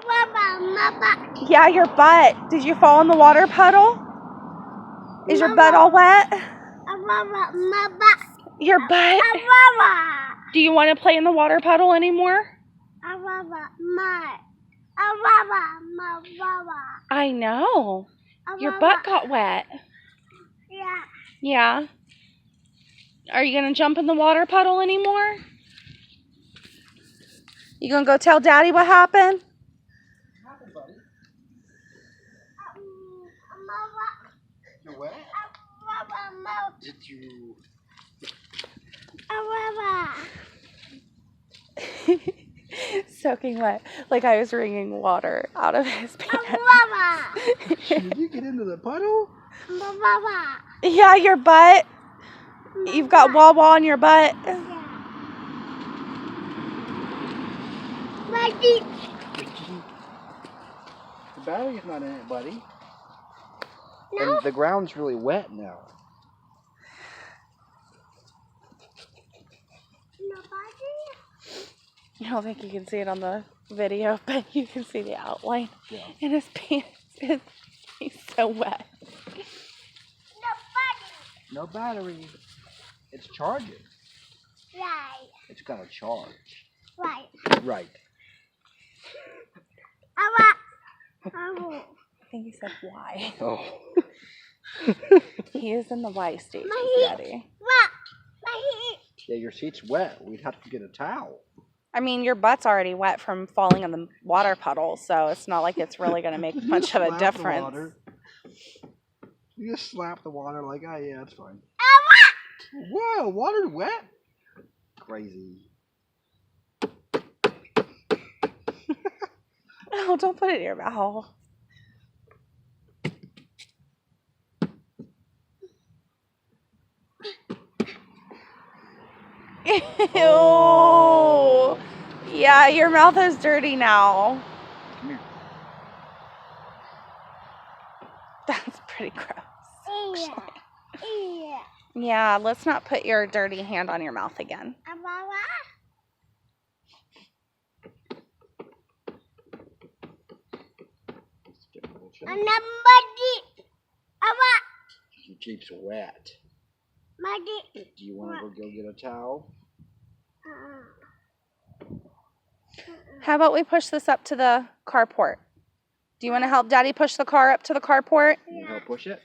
My butt. Yeah, your butt. Did you fall in the water puddle? Is your butt all wet? My butt. Your butt? Do you want to play in the water puddle anymore? I know. Your butt got wet. Yeah. Yeah. Are you going to jump in the water puddle anymore? You going to go tell Daddy what happened? What happened, buddy? You're wet? Did you... Soaking wet. Like I was wringing water out of his pants. Did you get into the puddle? Yeah, your butt. You've got wah-wah on your butt. The battery's not in it, buddy. No. And the ground's really wet now. I don't think you can see it on the video, but you can see the outline. Yeah. And his pants. He's so wet. No battery. It's charging. Right. It's got a charge. Right. Right. I think he said why. Oh. He is in the why stage, Daddy. Yeah, your seat's wet. We'd have to get a towel. I mean, your butt's already wet from falling in the water puddle, so it's not like it's really going to make much of a difference. You just slap the water like, oh yeah, it's fine. Whoa, water's wet? Crazy. No, don't put it in your mouth. Ew. Yeah, your mouth is dirty now. Come here. That's pretty gross. Yeah, let's not put your dirty hand on your mouth again. Your Jeep's wet. Do you want to go get a towel? How about we push this up to the carport? Do you want to help Daddy push the car up to the carport? Can you help push it?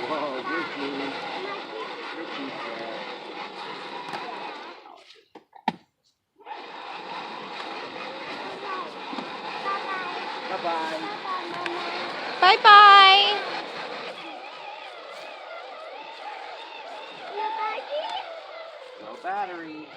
Whoa, Ricky. Bye-bye. Bye-bye. No battery.